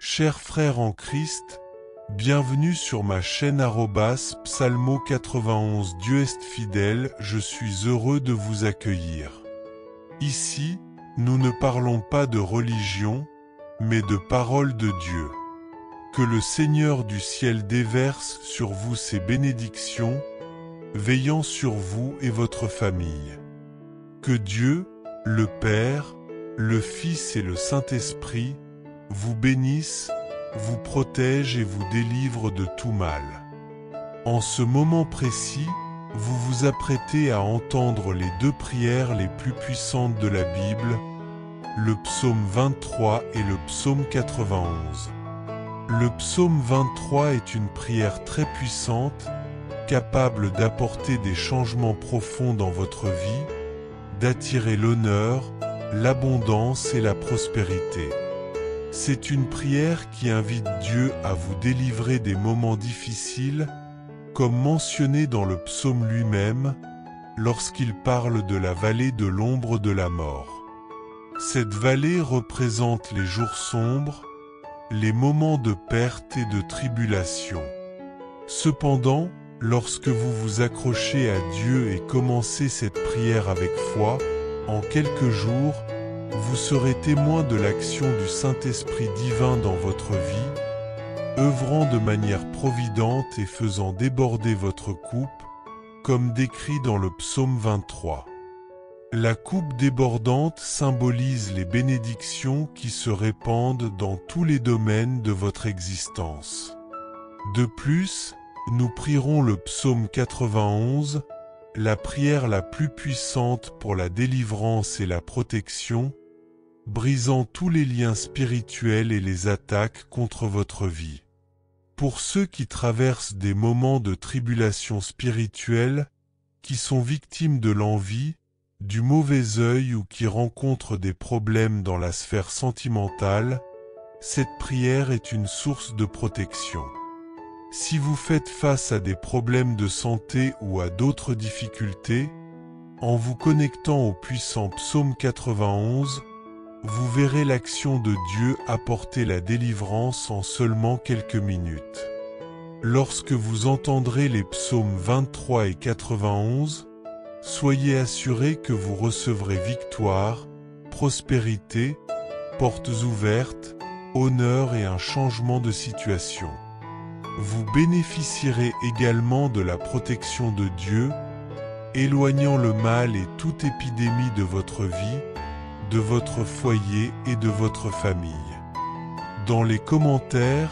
Chers frères en Christ, bienvenue sur ma chaîne Psalmo 91. Dieu est fidèle, je suis heureux de vous accueillir. Ici, nous ne parlons pas de religion, mais de parole de Dieu. Que le Seigneur du ciel déverse sur vous ses bénédictions, veillant sur vous et votre famille. Que Dieu, le Père, le Fils et le Saint-Esprit, vous bénisse, vous protège et vous délivre de tout mal. En ce moment précis, vous vous apprêtez à entendre les deux prières les plus puissantes de la Bible, le psaume 23 et le psaume 91. Le psaume 23 est une prière très puissante, capable d'apporter des changements profonds dans votre vie, d'attirer l'honneur, l'abondance et la prospérité. C'est une prière qui invite Dieu à vous délivrer des moments difficiles, comme mentionné dans le psaume lui-même, lorsqu'il parle de la vallée de l'ombre de la mort. Cette vallée représente les jours sombres, les moments de perte et de tribulation. Cependant, lorsque vous vous accrochez à Dieu et commencez cette prière avec foi, en quelques jours, vous serez témoin de l'action du Saint-Esprit divin dans votre vie, œuvrant de manière providente et faisant déborder votre coupe, comme décrit dans le psaume 23. La coupe débordante symbolise les bénédictions qui se répandent dans tous les domaines de votre existence. De plus, nous prierons le psaume 91, la prière la plus puissante pour la délivrance et la protection, brisant tous les liens spirituels et les attaques contre votre vie. Pour ceux qui traversent des moments de tribulation spirituelle, qui sont victimes de l'envie, du mauvais œil ou qui rencontrent des problèmes dans la sphère sentimentale, cette prière est une source de protection. Si vous faites face à des problèmes de santé ou à d'autres difficultés, en vous connectant au puissant psaume 91, vous verrez l'action de Dieu apporter la délivrance en seulement quelques minutes. Lorsque vous entendrez les psaumes 23 et 91, soyez assurés que vous recevrez victoire, prospérité, portes ouvertes, honneur et un changement de situation. Vous bénéficierez également de la protection de Dieu, éloignant le mal et toute épidémie de votre vie, de votre foyer et de votre famille. Dans les commentaires,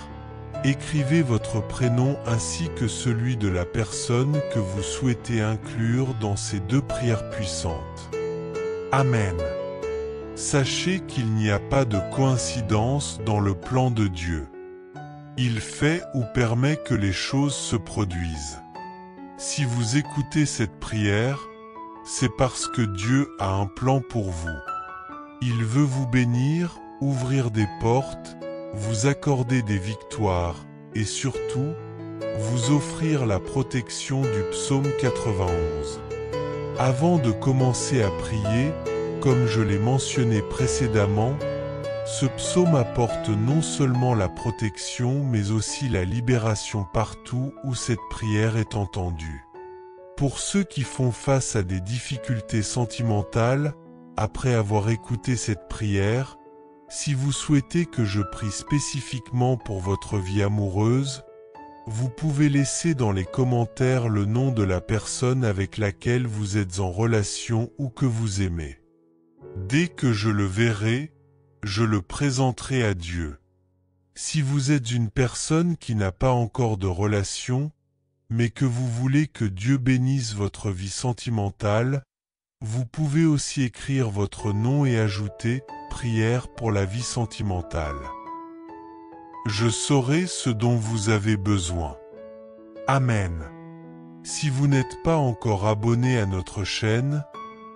écrivez votre prénom ainsi que celui de la personne que vous souhaitez inclure dans ces deux prières puissantes. Amen. Sachez qu'il n'y a pas de coïncidence dans le plan de Dieu. Il fait ou permet que les choses se produisent. Si vous écoutez cette prière, c'est parce que Dieu a un plan pour vous. Il veut vous bénir, ouvrir des portes, vous accorder des victoires et surtout, vous offrir la protection du psaume 91. Avant de commencer à prier, comme je l'ai mentionné précédemment, ce psaume apporte non seulement la protection mais aussi la libération partout où cette prière est entendue. Pour ceux qui font face à des difficultés sentimentales, après avoir écouté cette prière, si vous souhaitez que je prie spécifiquement pour votre vie amoureuse, vous pouvez laisser dans les commentaires le nom de la personne avec laquelle vous êtes en relation ou que vous aimez. Dès que je le verrai, je le présenterai à Dieu. Si vous êtes une personne qui n'a pas encore de relation, mais que vous voulez que Dieu bénisse votre vie sentimentale, vous pouvez aussi écrire votre nom et ajouter « Prière pour la vie sentimentale ». Je saurai ce dont vous avez besoin. Amen. Si vous n'êtes pas encore abonné à notre chaîne,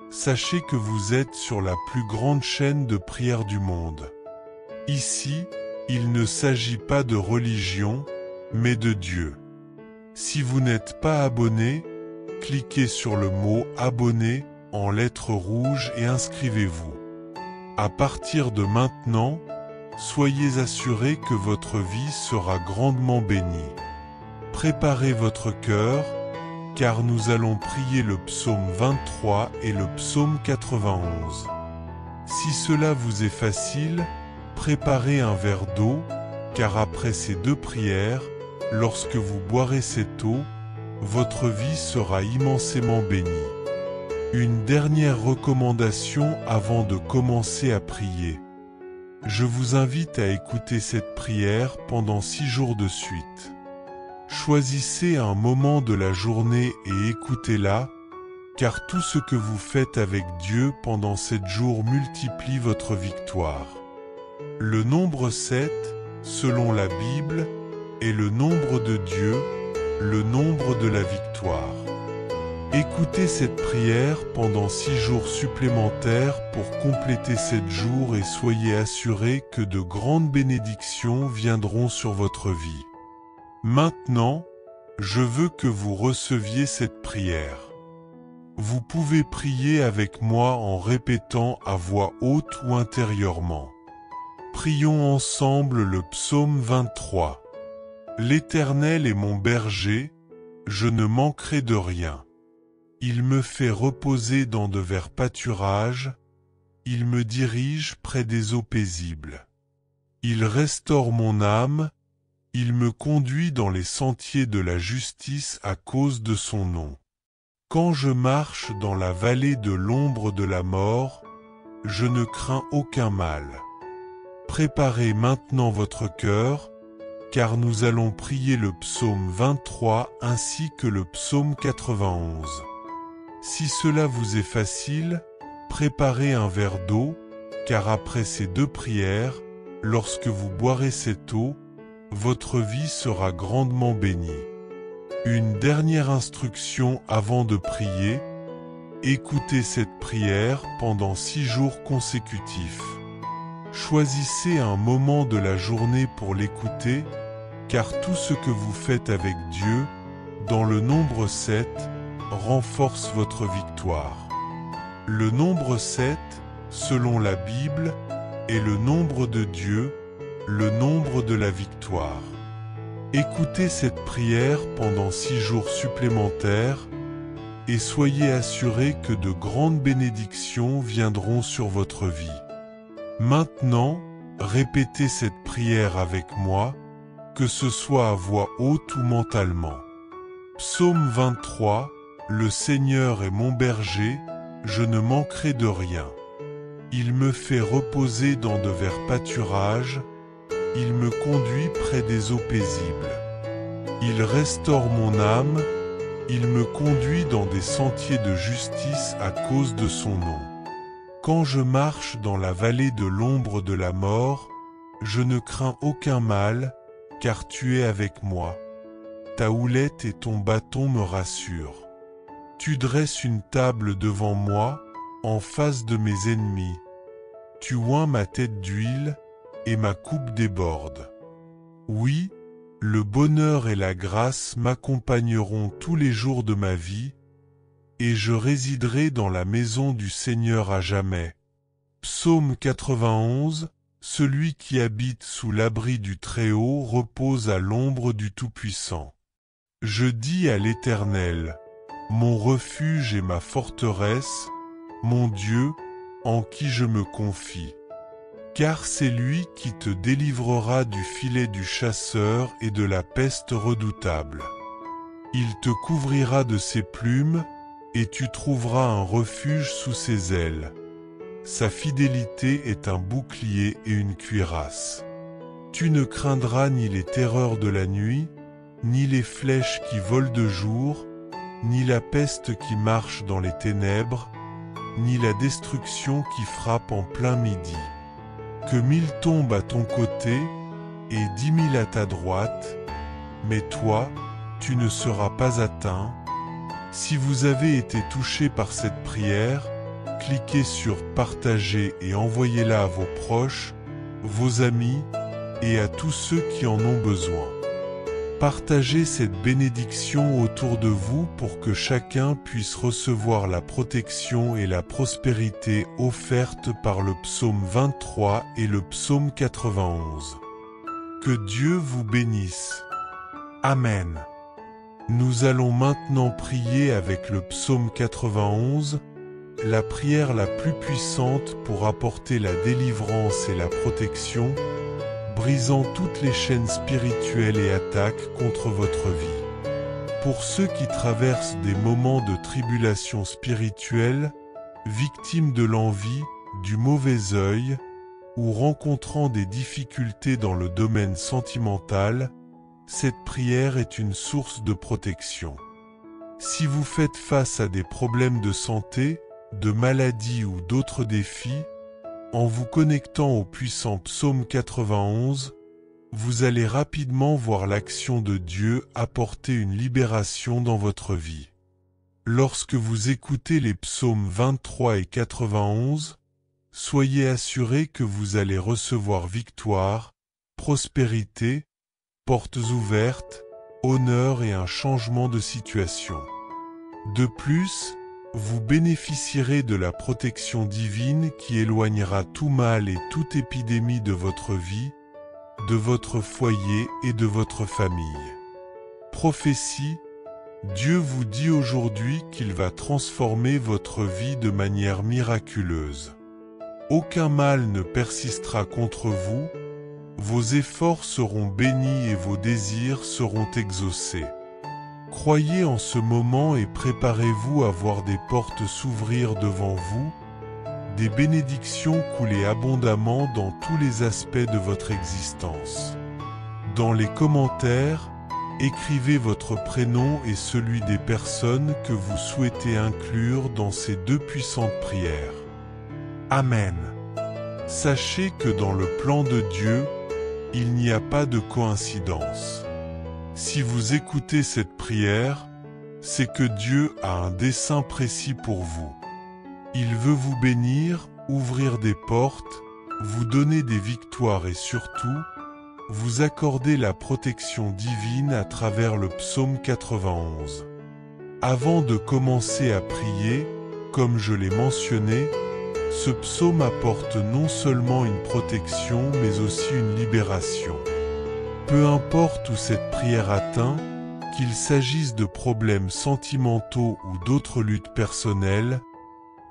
sachez que vous êtes sur la plus grande chaîne de prière du monde. Ici, il ne s'agit pas de religion, mais de Dieu. Si vous n'êtes pas abonné, cliquez sur le mot « Abonner » en lettres rouges et inscrivez-vous. À partir de maintenant, soyez assurés que votre vie sera grandement bénie. Préparez votre cœur, car nous allons prier le psaume 23 et le psaume 91. Si cela vous est facile, préparez un verre d'eau, car après ces deux prières, lorsque vous boirez cette eau, votre vie sera immensément bénie. Une dernière recommandation avant de commencer à prier. Je vous invite à écouter cette prière pendant 6 jours de suite. Choisissez un moment de la journée et écoutez-la, car tout ce que vous faites avec Dieu pendant 7 jours multiplie votre victoire. Le nombre 7, selon la Bible, est le nombre de Dieu, le nombre de la victoire. Écoutez cette prière pendant 6 jours supplémentaires pour compléter 7 jours et soyez assurés que de grandes bénédictions viendront sur votre vie. Maintenant, je veux que vous receviez cette prière. Vous pouvez prier avec moi en répétant à voix haute ou intérieurement. Prions ensemble le psaume 23. L'Éternel est mon berger, je ne manquerai de rien. Il me fait reposer dans de verts pâturages, il me dirige près des eaux paisibles. Il restaure mon âme, il me conduit dans les sentiers de la justice à cause de son nom. Quand je marche dans la vallée de l'ombre de la mort, je ne crains aucun mal. Préparez maintenant votre cœur, car nous allons prier le psaume 23 ainsi que le psaume 91. Si cela vous est facile, préparez un verre d'eau, car après ces deux prières, lorsque vous boirez cette eau, votre vie sera grandement bénie. Une dernière instruction avant de prier, écoutez cette prière pendant 6 jours consécutifs. Choisissez un moment de la journée pour l'écouter, car tout ce que vous faites avec Dieu, dans le nombre 7, renforce votre victoire. Le nombre 7, selon la Bible, est le nombre de Dieu, le nombre de la victoire. Écoutez cette prière pendant 6 jours supplémentaires et soyez assurés que de grandes bénédictions viendront sur votre vie. Maintenant, répétez cette prière avec moi, que ce soit à voix haute ou mentalement. Psaume 23. Le Seigneur est mon berger, je ne manquerai de rien. Il me fait reposer dans de verts pâturages, il me conduit près des eaux paisibles. Il restaure mon âme, il me conduit dans des sentiers de justice à cause de son nom. Quand je marche dans la vallée de l'ombre de la mort, je ne crains aucun mal, car tu es avec moi. Ta houlette et ton bâton me rassurent. Tu dresses une table devant moi, en face de mes ennemis. Tu oins ma tête d'huile, et ma coupe déborde. Oui, le bonheur et la grâce m'accompagneront tous les jours de ma vie, et je résiderai dans la maison du Seigneur à jamais. Psaume 91. Celui qui habite sous l'abri du Très-Haut repose à l'ombre du Tout-Puissant. Je dis à l'Éternel, mon refuge et ma forteresse, mon Dieu, en qui je me confie. Car c'est lui qui te délivrera du filet du chasseur et de la peste redoutable. Il te couvrira de ses plumes, et tu trouveras un refuge sous ses ailes. Sa fidélité est un bouclier et une cuirasse. Tu ne craindras ni les terreurs de la nuit, ni les flèches qui volent de jour, ni la peste qui marche dans les ténèbres, ni la destruction qui frappe en plein midi. Que 1000 tombent à ton côté, et 10 000 à ta droite, mais toi, tu ne seras pas atteint. Si vous avez été touché par cette prière, cliquez sur « Partager » et envoyez-la à vos proches, vos amis et à tous ceux qui en ont besoin. Partagez cette bénédiction autour de vous pour que chacun puisse recevoir la protection et la prospérité offertes par le psaume 23 et le psaume 91. Que Dieu vous bénisse. Amen. Nous allons maintenant prier avec le psaume 91, la prière la plus puissante pour apporter la délivrance et la protection, brisant toutes les chaînes spirituelles et attaques contre votre vie. Pour ceux qui traversent des moments de tribulation spirituelle, victimes de l'envie, du mauvais œil, ou rencontrant des difficultés dans le domaine sentimental, cette prière est une source de protection. Si vous faites face à des problèmes de santé, de maladies ou d'autres défis, en vous connectant au puissant psaume 91, vous allez rapidement voir l'action de Dieu apporter une libération dans votre vie. Lorsque vous écoutez les psaumes 23 et 91, soyez assurés que vous allez recevoir victoire, prospérité, portes ouvertes, honneur et un changement de situation. De plus, vous bénéficierez de la protection divine qui éloignera tout mal et toute épidémie de votre vie, de votre foyer et de votre famille. Prophétie, Dieu vous dit aujourd'hui qu'il va transformer votre vie de manière miraculeuse. Aucun mal ne persistera contre vous, vos efforts seront bénis et vos désirs seront exaucés. Croyez en ce moment et préparez-vous à voir des portes s'ouvrir devant vous, des bénédictions couler abondamment dans tous les aspects de votre existence. Dans les commentaires, écrivez votre prénom et celui des personnes que vous souhaitez inclure dans ces deux puissantes prières. Amen. Sachez que dans le plan de Dieu, il n'y a pas de coïncidence. Si vous écoutez cette prière, c'est que Dieu a un dessein précis pour vous. Il veut vous bénir, ouvrir des portes, vous donner des victoires et surtout, vous accorder la protection divine à travers le psaume 91. Avant de commencer à prier, comme je l'ai mentionné, ce psaume apporte non seulement une protection mais aussi une libération. Peu importe où cette prière atteint, qu'il s'agisse de problèmes sentimentaux ou d'autres luttes personnelles,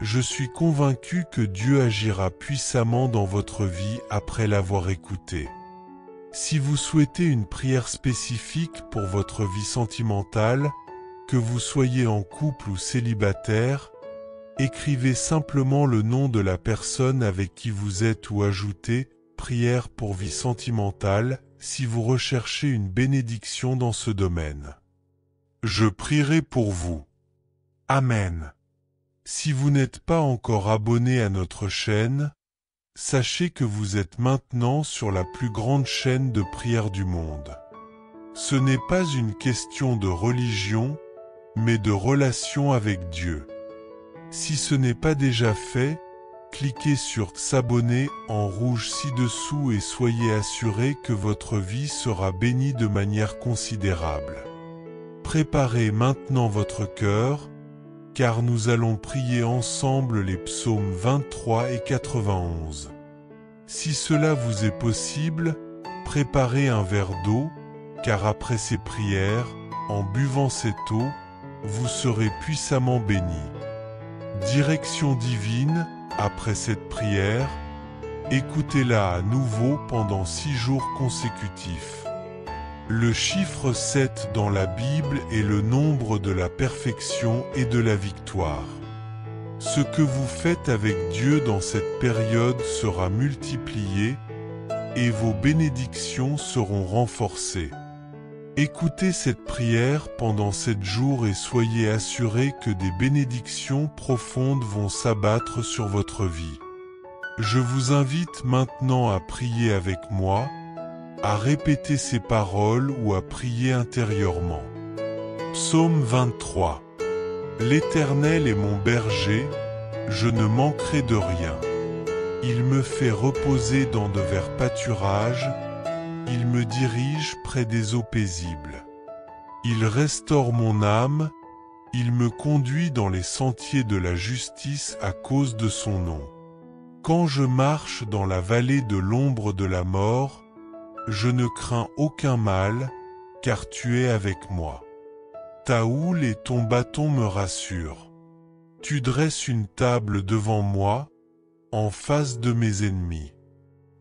je suis convaincu que Dieu agira puissamment dans votre vie après l'avoir écoutée. Si vous souhaitez une prière spécifique pour votre vie sentimentale, que vous soyez en couple ou célibataire, écrivez simplement le nom de la personne avec qui vous êtes ou ajoutez « Prière pour vie sentimentale » si vous recherchez une bénédiction dans ce domaine. Je prierai pour vous. Amen. Si vous n'êtes pas encore abonné à notre chaîne, sachez que vous êtes maintenant sur la plus grande chaîne de prière du monde. Ce n'est pas une question de religion, mais de relation avec Dieu. Si ce n'est pas déjà fait, cliquez sur « S'abonner » en rouge ci-dessous et soyez assurés que votre vie sera bénie de manière considérable. Préparez maintenant votre cœur, car nous allons prier ensemble les psaumes 23 et 91. Si cela vous est possible, préparez un verre d'eau, car après ces prières, en buvant cette eau, vous serez puissamment bénis. Direction divine, après cette prière, écoutez-la à nouveau pendant 6 jours consécutifs. Le chiffre 7 dans la Bible est le nombre de la perfection et de la victoire. Ce que vous faites avec Dieu dans cette période sera multiplié et vos bénédictions seront renforcées. Écoutez cette prière pendant 7 jours et soyez assurés que des bénédictions profondes vont s'abattre sur votre vie. Je vous invite maintenant à prier avec moi, à répéter ces paroles ou à prier intérieurement. Psaume 23. L'Éternel est mon berger, je ne manquerai de rien. Il me fait reposer dans de verts pâturages, Il me dirige près des eaux paisibles. Il restaure mon âme, il me conduit dans les sentiers de la justice à cause de son nom. Quand je marche dans la vallée de l'ombre de la mort, je ne crains aucun mal, car tu es avec moi. Ta houle et ton bâton me rassurent. Tu dresses une table devant moi, en face de mes ennemis.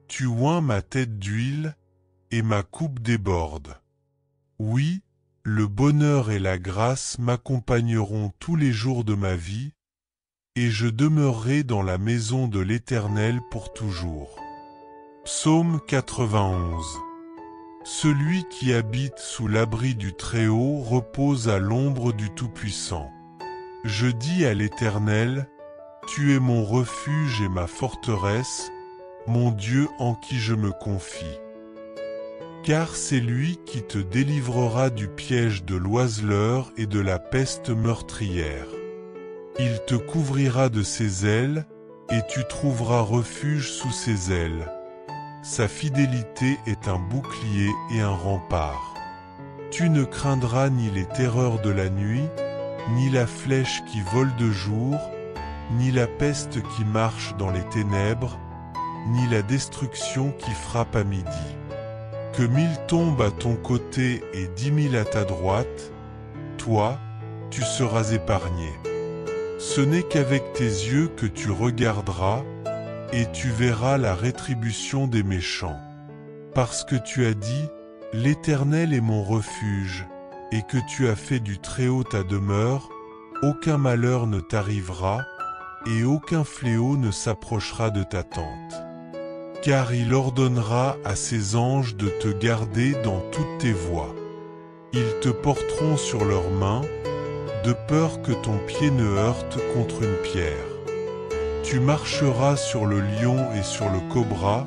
Tu oins ma tête d'huile, et ma coupe déborde. Oui, le bonheur et la grâce m'accompagneront tous les jours de ma vie, et je demeurerai dans la maison de l'Éternel pour toujours. Psaume 91. Celui qui habite sous l'abri du Très-Haut repose à l'ombre du Tout-Puissant. Je dis à l'Éternel, tu es mon refuge et ma forteresse, mon Dieu en qui je me confie. Car c'est lui qui te délivrera du piège de l'oiseleur et de la peste meurtrière. Il te couvrira de ses ailes, et tu trouveras refuge sous ses ailes. Sa fidélité est un bouclier et un rempart. Tu ne craindras ni les terreurs de la nuit, ni la flèche qui vole de jour, ni la peste qui marche dans les ténèbres, ni la destruction qui frappe à midi. Que 1000 tombent à ton côté et 10 000 à ta droite, toi, tu seras épargné. Ce n'est qu'avec tes yeux que tu regarderas, et tu verras la rétribution des méchants. Parce que tu as dit, l'Éternel est mon refuge, et que tu as fait du Très-Haut ta demeure, aucun malheur ne t'arrivera, et aucun fléau ne s'approchera de ta tente. Car il ordonnera à ses anges de te garder dans toutes tes voies. Ils te porteront sur leurs mains, de peur que ton pied ne heurte contre une pierre. Tu marcheras sur le lion et sur le cobra,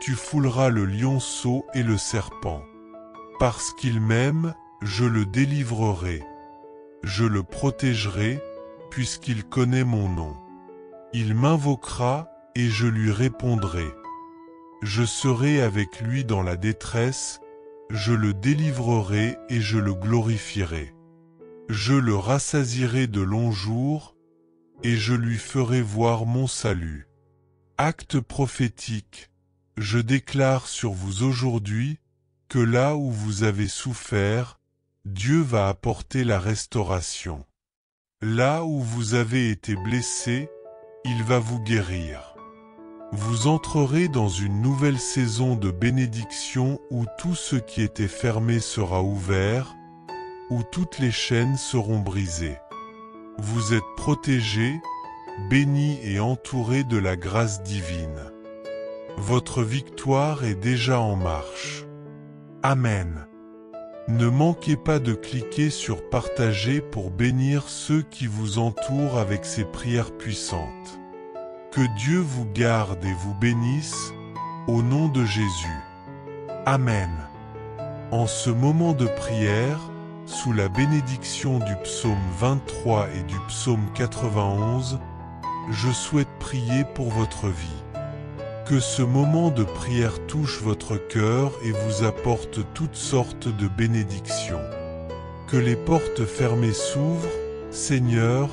tu fouleras le lionceau et le serpent. Parce qu'il m'aime, je le délivrerai. Je le protégerai, puisqu'il connaît mon nom. Il m'invoquera, et je lui répondrai. Je serai avec lui dans la détresse, je le délivrerai et je le glorifierai. Je le rassasierai de longs jours, et je lui ferai voir mon salut. Acte prophétique. Je déclare sur vous aujourd'hui, que là où vous avez souffert, Dieu va apporter la restauration. Là où vous avez été blessé, il va vous guérir. Vous entrerez dans une nouvelle saison de bénédiction où tout ce qui était fermé sera ouvert, où toutes les chaînes seront brisées. Vous êtes protégés, bénis et entourés de la grâce divine. Votre victoire est déjà en marche. Amen. Ne manquez pas de cliquer sur partager pour bénir ceux qui vous entourent avec ces prières puissantes. Que Dieu vous garde et vous bénisse, au nom de Jésus. Amen. En ce moment de prière, sous la bénédiction du psaume 23 et du psaume 91, je souhaite prier pour votre vie. Que ce moment de prière touche votre cœur et vous apporte toutes sortes de bénédictions. Que les portes fermées s'ouvrent, Seigneur,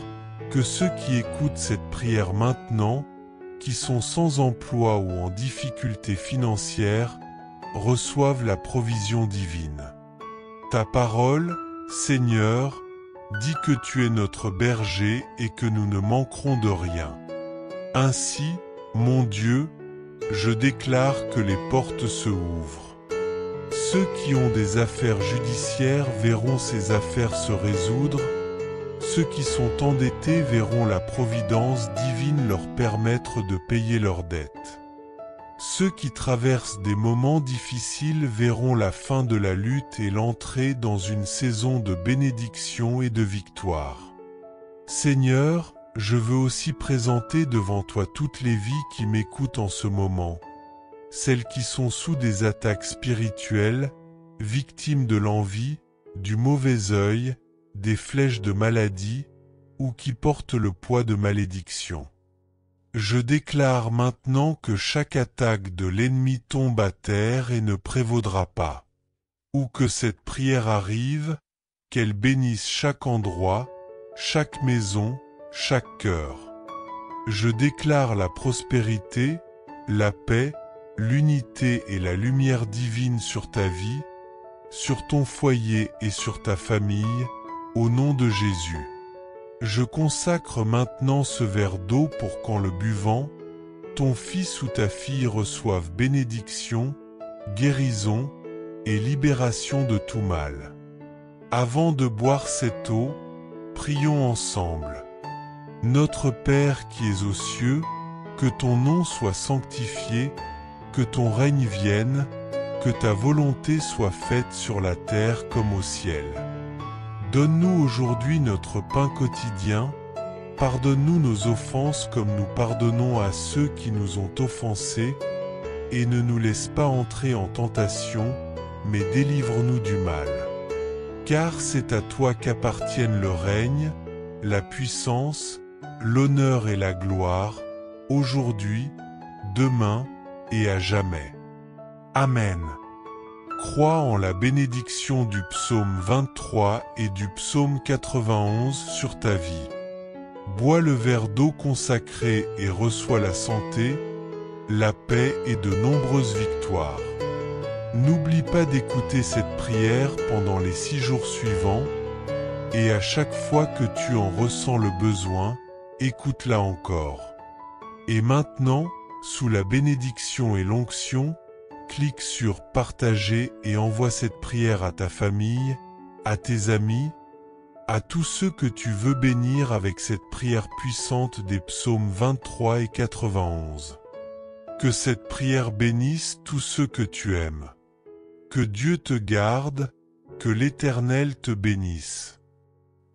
que ceux qui écoutent cette prière maintenant, qui sont sans emploi ou en difficulté financière, reçoivent la provision divine. Ta parole, Seigneur, dit que tu es notre berger et que nous ne manquerons de rien. Ainsi, mon Dieu, je déclare que les portes se ouvrent. Ceux qui ont des affaires judiciaires verront ces affaires se résoudre. Ceux qui sont endettés verront la providence divine leur permettre de payer leurs dettes. Ceux qui traversent des moments difficiles verront la fin de la lutte et l'entrée dans une saison de bénédiction et de victoire. Seigneur, je veux aussi présenter devant toi toutes les vies qui m'écoutent en ce moment, celles qui sont sous des attaques spirituelles, victimes de l'envie, du mauvais œil, des flèches de maladie, ou qui portent le poids de malédiction. Je déclare maintenant que chaque attaque de l'ennemi tombe à terre et ne prévaudra pas. Où que cette prière arrive, qu'elle bénisse chaque endroit, chaque maison, chaque cœur. Je déclare la prospérité, la paix, l'unité et la lumière divine sur ta vie, sur ton foyer et sur ta famille, au nom de Jésus. Je consacre maintenant ce verre d'eau pour qu'en le buvant, ton fils ou ta fille reçoive bénédiction, guérison et libération de tout mal. Avant de boire cette eau, prions ensemble. Notre Père qui es aux cieux, que ton nom soit sanctifié, que ton règne vienne, que ta volonté soit faite sur la terre comme au ciel. Donne-nous aujourd'hui notre pain quotidien, pardonne-nous nos offenses comme nous pardonnons à ceux qui nous ont offensés, et ne nous laisse pas entrer en tentation, mais délivre-nous du mal. Car c'est à toi qu'appartiennent le règne, la puissance, l'honneur et la gloire, aujourd'hui, demain et à jamais. Amen. Crois en la bénédiction du psaume 23 et du psaume 91 sur ta vie. Bois le verre d'eau consacré et reçois la santé, la paix et de nombreuses victoires. N'oublie pas d'écouter cette prière pendant les 6 jours suivants, et à chaque fois que tu en ressens le besoin, écoute-la encore. Et maintenant, sous la bénédiction et l'onction, clique sur « Partager » et envoie cette prière à ta famille, à tes amis, à tous ceux que tu veux bénir avec cette prière puissante des psaumes 23 et 91. Que cette prière bénisse tous ceux que tu aimes. Que Dieu te garde, que l'Éternel te bénisse.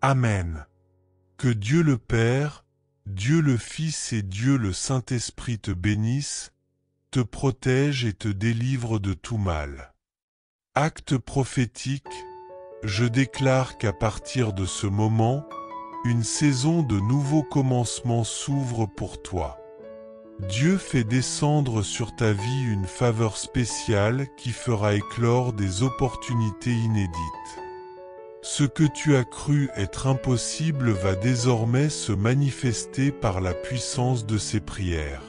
Amen. Que Dieu le Père, Dieu le Fils et Dieu le Saint-Esprit te bénissent, te protège et te délivre de tout mal. Acte prophétique, je déclare qu'à partir de ce moment, une saison de nouveaux commencements s'ouvre pour toi. Dieu fait descendre sur ta vie une faveur spéciale qui fera éclore des opportunités inédites. Ce que tu as cru être impossible va désormais se manifester par la puissance de ces prières.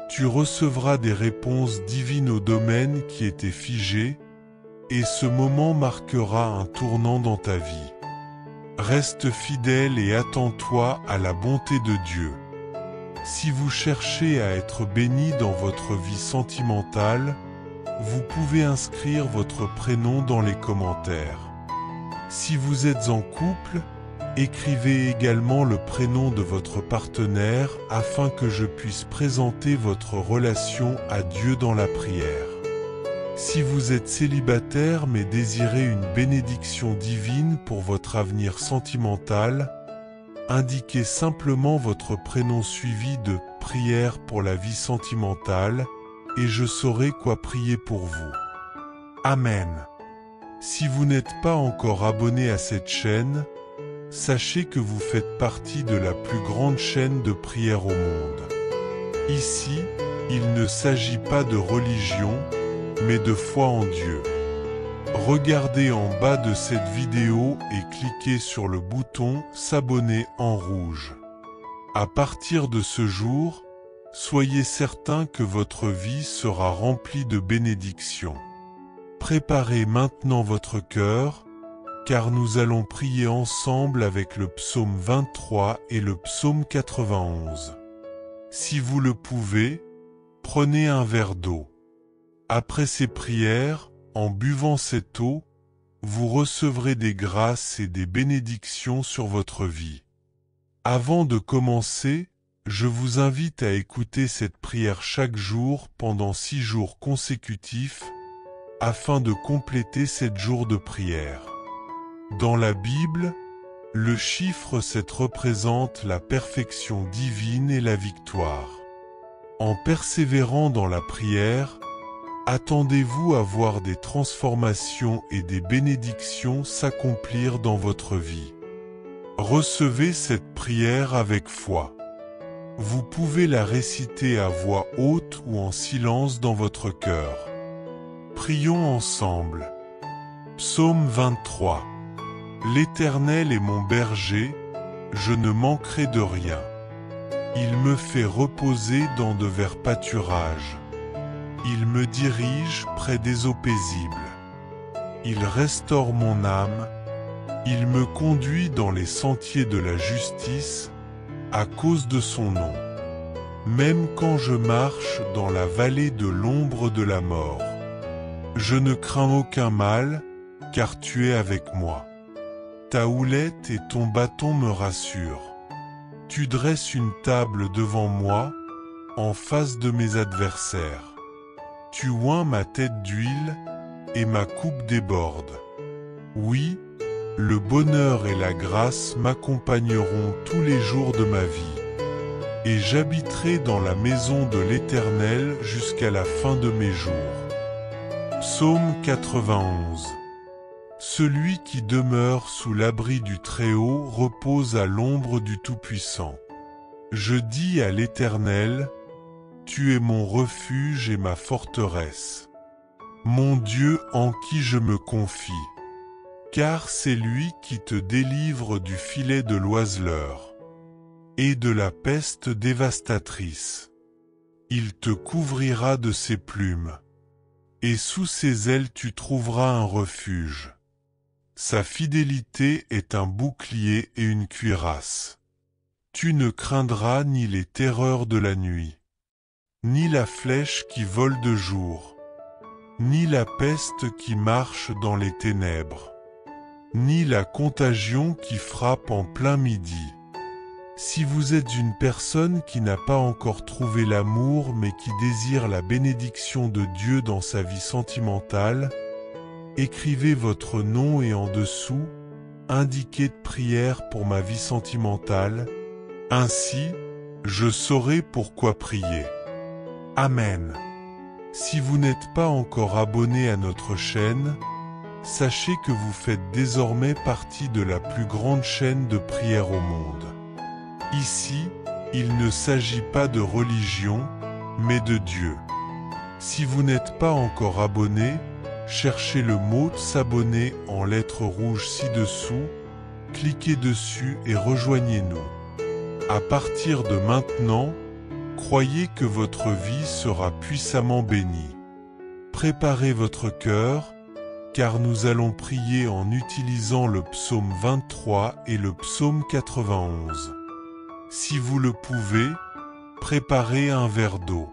Tu recevras des réponses divines au domaine qui étaient figés, et ce moment marquera un tournant dans ta vie. Reste fidèle et attends-toi à la bonté de Dieu. Si vous cherchez à être béni dans votre vie sentimentale, vous pouvez inscrire votre prénom dans les commentaires. Si vous êtes en couple, écrivez également le prénom de votre partenaire afin que je puisse présenter votre relation à Dieu dans la prière. Si vous êtes célibataire mais désirez une bénédiction divine pour votre avenir sentimental, indiquez simplement votre prénom suivi de « Prière pour la vie sentimentale » et je saurai quoi prier pour vous. Amen. Si vous n'êtes pas encore abonné à cette chaîne, sachez que vous faites partie de la plus grande chaîne de prière au monde. Ici, il ne s'agit pas de religion, mais de foi en Dieu. Regardez en bas de cette vidéo et cliquez sur le bouton « S'abonner » en rouge. À partir de ce jour, soyez certain que votre vie sera remplie de bénédictions. Préparez maintenant votre cœur, car nous allons prier ensemble avec le psaume 23 et le psaume 91. Si vous le pouvez, prenez un verre d'eau. Après ces prières, en buvant cette eau, vous recevrez des grâces et des bénédictions sur votre vie. Avant de commencer, je vous invite à écouter cette prière chaque jour pendant 6 jours consécutifs, afin de compléter 7 jours de prière. Dans la Bible, le chiffre 7 représente la perfection divine et la victoire. En persévérant dans la prière, attendez-vous à voir des transformations et des bénédictions s'accomplir dans votre vie. Recevez cette prière avec foi. Vous pouvez la réciter à voix haute ou en silence dans votre cœur. Prions ensemble. Psaume 23. L'Éternel est mon berger, je ne manquerai de rien. Il me fait reposer dans de verts pâturages. Il me dirige près des eaux paisibles. Il restaure mon âme. Il me conduit dans les sentiers de la justice, à cause de son nom. Même quand je marche dans la vallée de l'ombre de la mort, je ne crains aucun mal, car tu es avec moi. Ta houlette et ton bâton me rassurent. Tu dresses une table devant moi, en face de mes adversaires. Tu oins ma tête d'huile, et ma coupe déborde. Oui, le bonheur et la grâce m'accompagneront tous les jours de ma vie. Et j'habiterai dans la maison de l'Éternel jusqu'à la fin de mes jours. Psaume 91. Celui qui demeure sous l'abri du Très-Haut repose à l'ombre du Tout-Puissant. Je dis à l'Éternel, tu es mon refuge et ma forteresse, mon Dieu en qui je me confie. Car c'est lui qui te délivre du filet de l'oiseleur et de la peste dévastatrice. Il te couvrira de ses plumes, et sous ses ailes tu trouveras un refuge. Sa fidélité est un bouclier et une cuirasse. Tu ne craindras ni les terreurs de la nuit, ni la flèche qui vole de jour, ni la peste qui marche dans les ténèbres, ni la contagion qui frappe en plein midi. Si vous êtes une personne qui n'a pas encore trouvé l'amour mais qui désire la bénédiction de Dieu dans sa vie sentimentale, écrivez votre nom et en dessous, indiquez de prière pour ma vie sentimentale. Ainsi, je saurai pourquoi prier. Amen. Si vous n'êtes pas encore abonné à notre chaîne, sachez que vous faites désormais partie de la plus grande chaîne de prière au monde. Ici, il ne s'agit pas de religion, mais de Dieu. Si vous n'êtes pas encore abonné, cherchez le mot « s'abonner » en lettres rouges ci-dessous, cliquez dessus et rejoignez-nous. À partir de maintenant, croyez que votre vie sera puissamment bénie. Préparez votre cœur, car nous allons prier en utilisant le psaume 23 et le psaume 91. Si vous le pouvez, préparez un verre d'eau.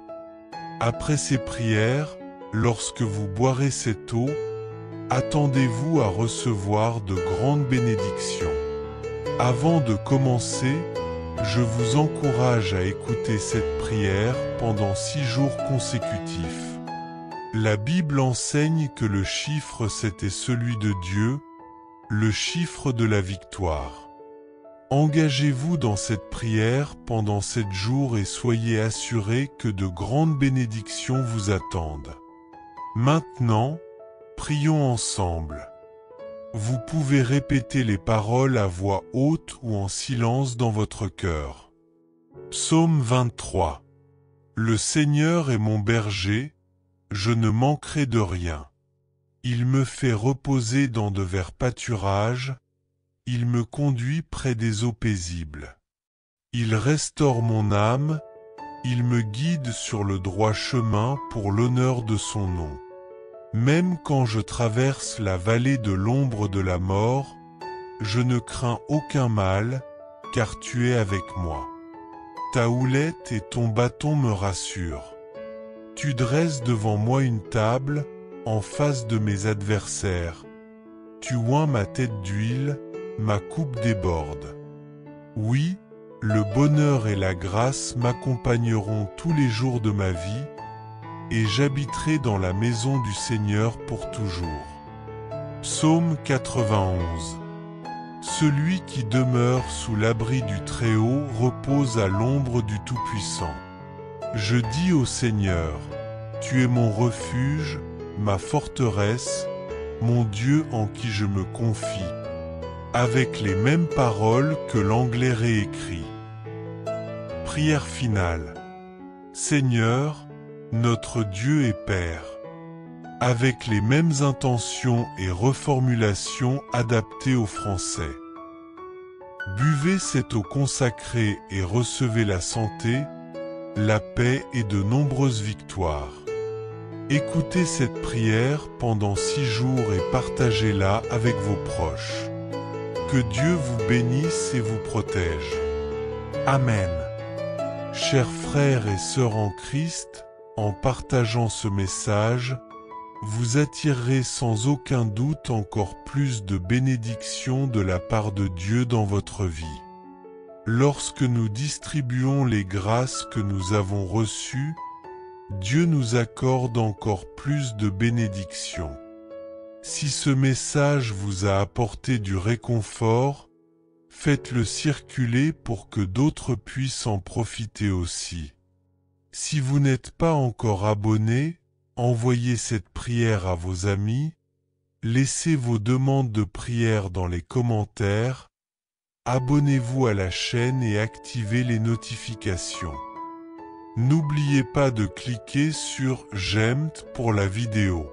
Après ces prières, lorsque vous boirez cette eau, attendez-vous à recevoir de grandes bénédictions. Avant de commencer, je vous encourage à écouter cette prière pendant 6 jours consécutifs. La Bible enseigne que le chiffre 7 est celui de Dieu, le chiffre de la victoire. Engagez-vous dans cette prière pendant 7 jours et soyez assurés que de grandes bénédictions vous attendent. Maintenant, prions ensemble. Vous pouvez répéter les paroles à voix haute ou en silence dans votre cœur. Psaume 23. Le Seigneur est mon berger, je ne manquerai de rien. Il me fait reposer dans de verts pâturages, il me conduit près des eaux paisibles. Il restaure mon âme, il me guide sur le droit chemin pour l'honneur de son nom. Même quand je traverse la vallée de l'ombre de la mort, je ne crains aucun mal, car tu es avec moi. Ta houlette et ton bâton me rassurent. Tu dresses devant moi une table, en face de mes adversaires. Tu oins ma tête d'huile, ma coupe déborde. Oui, le bonheur et la grâce m'accompagneront tous les jours de ma vie, et j'habiterai dans la maison du Seigneur pour toujours. Psaume 91. Celui qui demeure sous l'abri du Très-Haut repose à l'ombre du Tout-Puissant. Je dis au Seigneur, tu es mon refuge, ma forteresse, mon Dieu en qui je me confie. Avec les mêmes paroles que l'anglais réécrit. Prière finale. Seigneur, notre Dieu et Père, avec les mêmes intentions et reformulations adaptées au français. Buvez cette eau consacrée et recevez la santé, la paix et de nombreuses victoires. Écoutez cette prière pendant 6 jours et partagez-la avec vos proches. Que Dieu vous bénisse et vous protège. Amen. Chers frères et sœurs en Christ, en partageant ce message, vous attirerez sans aucun doute encore plus de bénédictions de la part de Dieu dans votre vie. Lorsque nous distribuons les grâces que nous avons reçues, Dieu nous accorde encore plus de bénédictions. Si ce message vous a apporté du réconfort, faites-le circuler pour que d'autres puissent en profiter aussi. Si vous n'êtes pas encore abonné, envoyez cette prière à vos amis, laissez vos demandes de prière dans les commentaires, abonnez-vous à la chaîne et activez les notifications. N'oubliez pas de cliquer sur « J'aime » pour la vidéo.